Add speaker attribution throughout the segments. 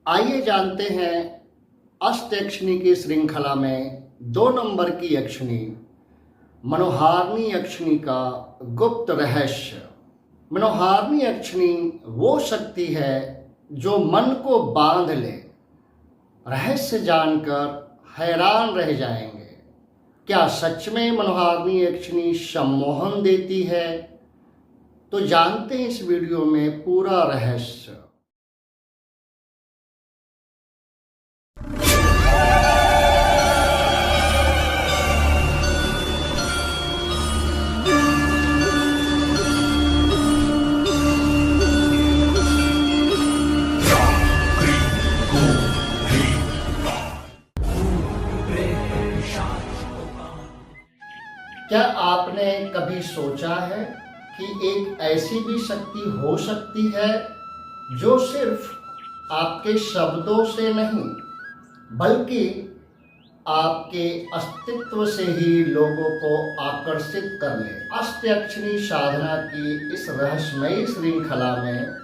Speaker 1: आइए जानते हैं अष्टयक्षिणी की श्रृंखला में 2 नंबर की यक्षिणी मनोहारिणी यक्षिणी का गुप्त रहस्य। मनोहारिणी यक्षिणी वो शक्ति है जो मन को बांध ले। रहस्य जानकर हैरान रह जाएंगे। क्या सच में मनोहारिणी यक्षिणी सम्मोहन देती है? तो जानते हैं इस वीडियो में पूरा रहस्य। क्या आपने कभी सोचा है कि एक ऐसी भी शक्ति हो सकती है जो सिर्फ आपके शब्दों से नहीं बल्कि आपके अस्तित्व से ही लोगों को आकर्षित कर ले? अष्टयक्षिणी साधना की इस रहस्यमयी श्रृंखला में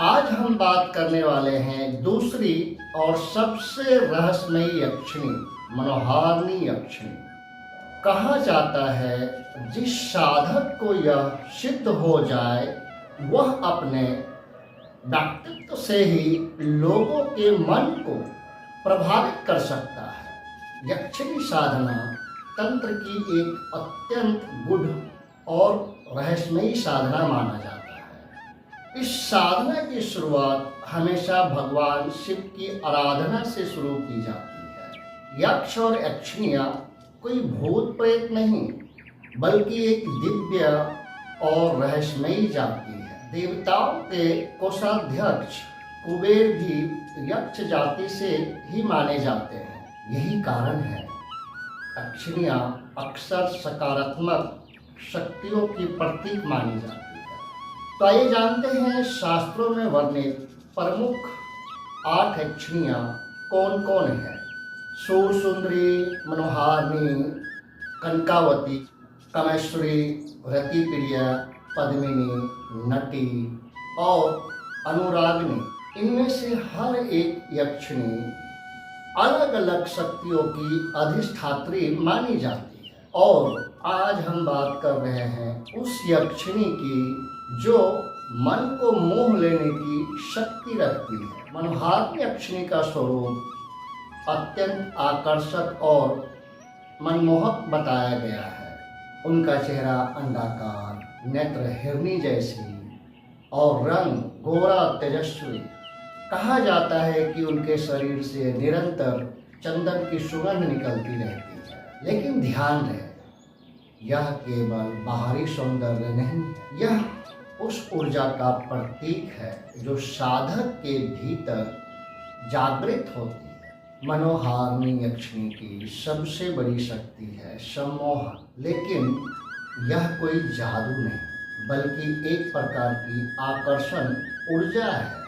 Speaker 1: आज हम बात करने वाले हैं दूसरी और सबसे रहस्यमयी यक्षिणी मनोहारिणी यक्षिणी। कहा जाता है जिस साधक को यह सिद्ध हो जाए वह अपने व्यक्तित्व से ही लोगों के मन को प्रभावित कर सकता है। यक्षिणी साधना तंत्र की एक अत्यंत गूढ़ और रहस्यमयी साधना माना जाता है। इस साधना की शुरुआत हमेशा भगवान शिव की आराधना से शुरू की जाती है। यक्ष और यक्षिणियाँ कोई भूत प्रेत नहीं बल्कि एक दिव्य और रहस्यमयी जाति है। देवताओं के कोषाध्यक्ष कुबेर भी यक्ष जाति से ही माने जाते हैं। यही कारण है यक्षिणियाँ अक्सर सकारात्मक शक्तियों की प्रतीक मानी जाती है। तो आइए जानते हैं शास्त्रों में वर्णित प्रमुख 8 यक्षिणियाँ कौन कौन है। सूरसुंदरी, मनोहारिणी, कनकावती, कामेश्वरी, रतिप्रिया, पद्मिनी, नटी और अनुरागिनी। इनमें से हर एक यक्षिणी अलग अलग शक्तियों की अधिष्ठात्री मानी जाती है। और आज हम बात कर रहे हैं उस यक्षिणी की जो मन को मोह लेने की शक्ति रखती है। मनोहारिणी यक्षिणी का स्वरूप अत्यंत आकर्षक और मनमोहक बताया गया है। उनका चेहरा अंडाकार, नेत्र हिरनी जैसी और रंग गोरा तेजस्वी। कहा जाता है कि उनके शरीर से निरंतर चंदन की सुगंध निकलती रहती है। लेकिन ध्यान रहे यह केवल बाहरी सौंदर्य नहीं है, यह उस ऊर्जा का प्रतीक है जो साधक के भीतर जागृत होती है। मनोहारिणी यक्षिणी की सबसे बड़ी शक्ति है सम्मोहन। लेकिन यह कोई जादू नहीं बल्कि एक प्रकार की आकर्षण ऊर्जा है।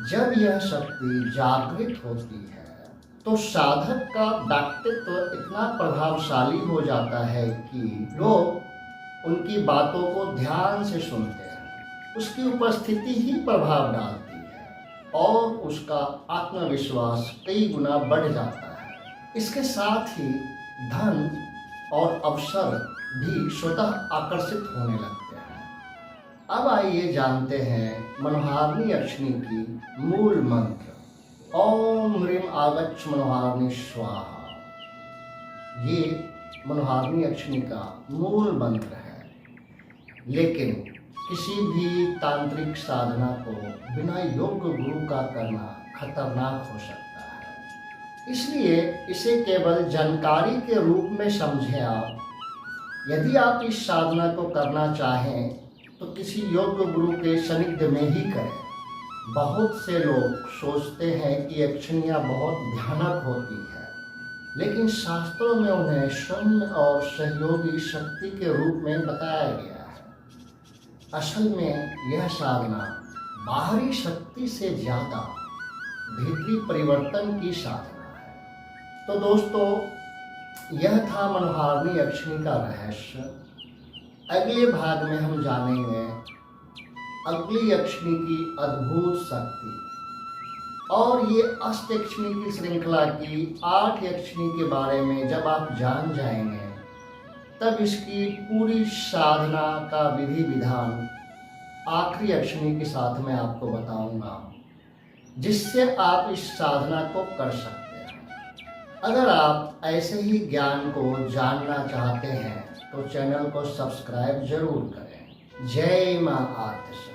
Speaker 1: जब यह शक्ति जागृत होती है तो साधक का व्यक्तित्व इतना प्रभावशाली हो जाता है कि लोग उनकी बातों को ध्यान से सुनते हैं। उसकी उपस्थिति ही प्रभाव डालती है और उसका आत्मविश्वास कई गुना बढ़ जाता है। इसके साथ ही धन और अवसर भी स्वतः आकर्षित होने लगते हैं। अब आइए जानते हैं मनोहारिणी यक्षिणी की मूल मंत्र। ओम ह्रीं आगच्छ मनोहारिणी स्वाहा। ये मनोहारिणी यक्षिणी का मूल मंत्र है। लेकिन किसी भी तांत्रिक साधना को बिना योग्य गुरु का करना खतरनाक हो सकता है। इसलिए इसे केवल जानकारी के रूप में समझें आप। यदि आप इस साधना को करना चाहें तो किसी योग्य गुरु के सानिध्य में ही करें। बहुत से लोग सोचते हैं कि यक्षिणियाँ बहुत भयानक होती हैं, लेकिन शास्त्रों में उन्हें सौम्य और सहयोगी शक्ति के रूप में बताया गया है। असल में यह साधना बाहरी शक्ति से ज़्यादा भीतरी परिवर्तन की साधना है। तो दोस्तों, यह था मनोहारिणी यक्षिणी का रहस्य। अगले भाग में हम जानेंगे अगली यक्षिणी की अद्भुत शक्ति और ये अष्टयक्षिणी की श्रृंखला की 8 यक्षिणी के बारे में जब आप जान जाएंगे तब इसकी पूरी साधना का विधि विधान आखिरी यक्षिणी के साथ में आपको बताऊंगा, जिससे आप इस साधना को कर सकते हैं। अगर आप ऐसे ही ज्ञान को जानना चाहते हैं तो चैनल को सब्सक्राइब जरूर करें। जय मां आद्य।